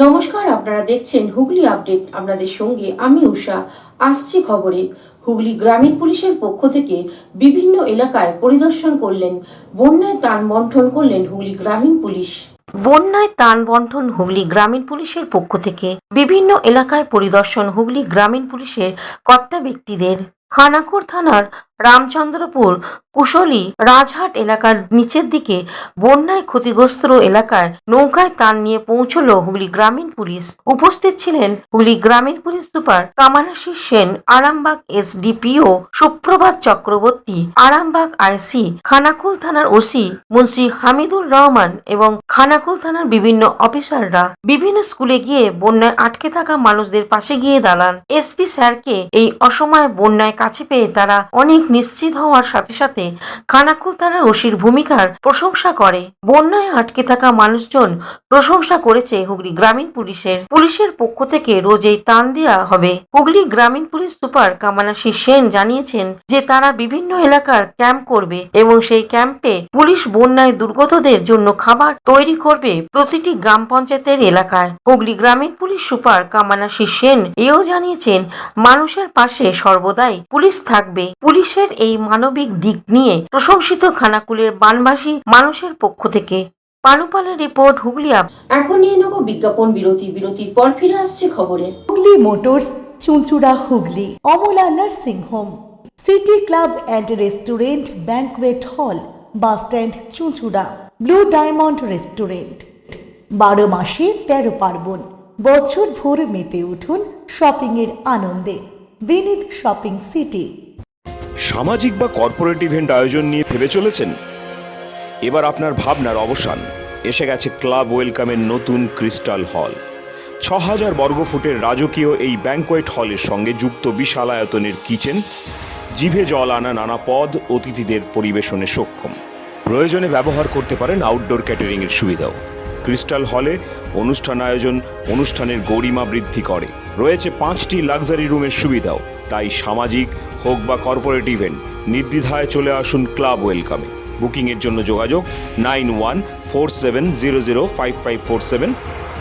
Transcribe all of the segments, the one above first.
নমস্কার, আপনারা দেখছেন হুগলি আপডেট। আপনাদের সঙ্গে আমি উষা। আসছি খবরে। হুগলি গ্রামীণ পুলিশের পক্ষ থেকে বিভিন্ন এলাকায় পরিদর্শন করলেন, বন্যায় ত্রাণ বন্টন করলেন হুগলি গ্রামীণ পুলিশ। বন্যায় ত্রাণ বন্টন হুগলি গ্রামীণ পুলিশের পক্ষ থেকে বিভিন্ন এলাকায় পরিদর্শন হুগলি গ্রামীণ পুলিশের কর্তা ব্যক্তিদের। খানাকুর থানার রামচন্দ্রপুর কুশলী রাজহাট এলাকার নিচের দিকে বন্যায় ক্ষতিগ্রস্ত এলাকায় নৌকায় ত্রাণ নিয়ে পৌঁছল হুগলি গ্রামীণ পুলিশ। উপস্থিত ছিলেন হুগলি গ্রামীণ police super Kamanashis Sen, Arambagh SDPO Suprabhat Chakraborty, Arambagh আইসি, খানাকুল থানার ওসি মুন্সি হামিদুর রহমান এবং খানাকুল থানার বিভিন্ন অফিসাররা বিভিন্ন স্কুলে গিয়ে বন্যায় আটকে থাকা মানুষদের পাশে গিয়ে দাঁড়ান। এসপি স্যারকে এই অসময়ে বন্যায় কাছে পেয়ে তারা অনেক নিশ্চিত হওয়ার সাথে সাথে খানাকুল থানার ওসির ভূমিকার প্রশংসা করে। বন্যায় আটকে থাকা মানুষজন প্রশংসা করেছে হুগলি গ্রামীণ পুলিশের পক্ষ থেকে রোজ এই ত্রাণ দেওয়া হবে। হুগলি গ্রামীণ পুলিশ সুপার কামানাশিস সেন জানিয়েছেন যে তারা বিভিন্ন এলাকার ক্যাম্প করবে এবং সেই ক্যাম্পে পুলিশ বন্যায় দুর্গতদের জন্য খাবার তৈরি করবে প্রতিটি গ্রাম পঞ্চায়েতের এলাকায়। হুগলি গ্রামীণ পুলিশ সুপার কামানাশিস সেন এও জানিয়েছেন মানুষের পাশে সর্বদাই পুলিশ থাকবে। পুলিশের এই মানবিক দিক নিয়ে প্রশংসিত খানাকুলের বানবাসী মানুষের পক্ষ থেকে। পানুপালের রিপোর্ট, হুগলি আপ। এখন নিয়ে নেব বিজ্ঞাপন বিরতি। বিরতির পর ফিরে আসছে খবরে। Hooghly motors, Chuchura Hooghly, Amala nursing home, city club and restaurant, banquet হল, বাস স্ট্যান্ড চুঁচুড়া, ব্লু ডায়মন্ড রেস্টুরেন্ট। 12 মাসে 13 পার্বণ, বছর ভোর মেতে উঠুন শপিং এর আনন্দে। বিনিদ শপিং সিটি। সামাজিক বা কর্পোরেট ইভেন্ট আয়োজন নিয়ে ভেবে চলেছেন? এবার আপনার ভাবনার অবসান। এসে গেছে ক্লাব ওয়েলকামের নতুন ক্রিস্টাল হল। 6000 বর্গফুটের রাজকীয় এই ব্যাংকোয়েট হলের সঙ্গে যুক্ত বিশাল আয়তনের কিচেন, জিভে জল আনা নানা পদ অতিথিদের পরিবেশনে সক্ষম। প্রয়োজনে ব্যবহার করতে পারেন আউটডোর ক্যাটারিং এর সুবিধাও। ক্রিস্টাল হলে অনুষ্ঠান আয়োজন অনুষ্ঠানের গরিমা বৃদ্ধি করে। রয়েছে 5টি লাক্সারি রুমের সুবিধাও। তাই সামাজিক হোক বা কর্পোরেট ইভেন্ট, নির্দ্বিধায় চলে আসুন ক্লাব ওয়েলকামে। বুকিংয়ের জন্য যোগাযোগ 9147005547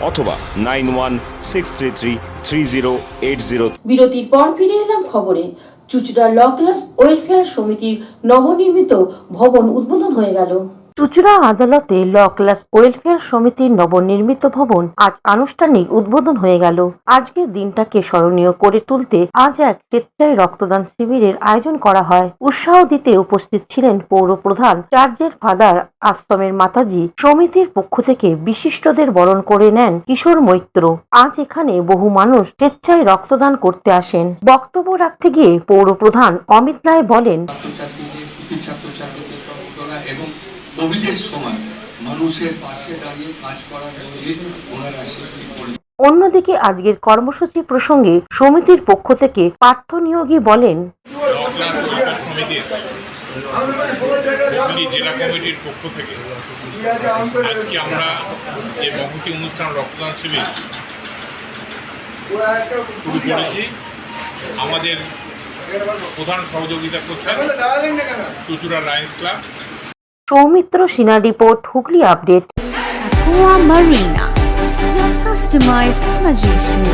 অথবা 9163333080। বিরতির পর ফিরে এলাম খবরে। চুঁচুড়া ল ক্লাস ওয়েলফেয়ার সমিতির নবনির্মিত ভবন উদ্বোধন হয়ে গেল। চুঁচুড়া আদালতে ল ক্লাস ওয়েলফেয়ার সমিতির নবনির্মিত ভবন আজ আনুষ্ঠানিক উদ্বোধন হয়ে গেল। আজকের দিনটাকে স্মরণীয় করে তুলতে আজ এক স্বেচ্ছায় রক্তদান শিবিরের আয়োজন করা হয়। উৎসাহ দিতে উপস্থিত ছিলেন পৌর প্রধান, চার্চের ফাদার, আশ্রমের মাতাজি। সমিতির পক্ষ থেকে বিশিষ্টদের বরণ করে নেন কিশোর মৈত্র। আজ এখানে বহু মানুষ স্বেচ্ছায় রক্তদান করতে আসেন। বক্তব্য রাখতে গিয়ে পৌর প্রধান অমিত রায় বলেন, এবং কোভিডের সময় মানুষের পাশে দাঁড়িয়ে কাজ করার জন্য ওনারা সৃষ্টি করেছেন। অন্যদিকে আজকের কর্মসূচি প্রসঙ্গে সমিতির পক্ষ থেকে পার্থ নিয়োগী বলেন, জেলা কমিটির পক্ষ থেকে আজকে আমরা এই মহতি অনুষ্ঠান রক্তদান শিবির শুরু করেছি। আমাদের প্রধান সহযোগিতা করছেন চুঁচুড়া Lions Club. Soumitra Sinha report, Hooghly update. Aqua Marina, your customized magician.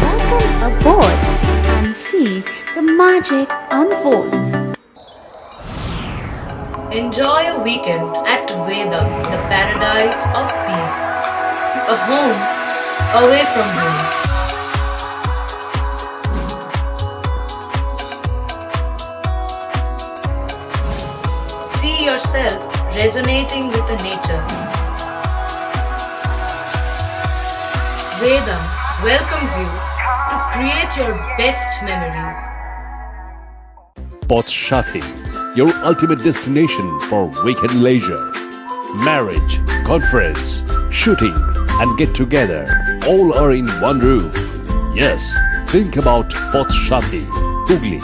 Welcome aboard and see the magic unfold. Enjoy a weekend at Vedam, the paradise of peace. A home away from home. See yourself resonating with the nature. Vedam welcomes you to create your best memories. Poth Shathi, your ultimate destination for weekend leisure. Marriage, conference, shooting and get together all are in one roof. Yes, think about Poth Shathi, Hugli.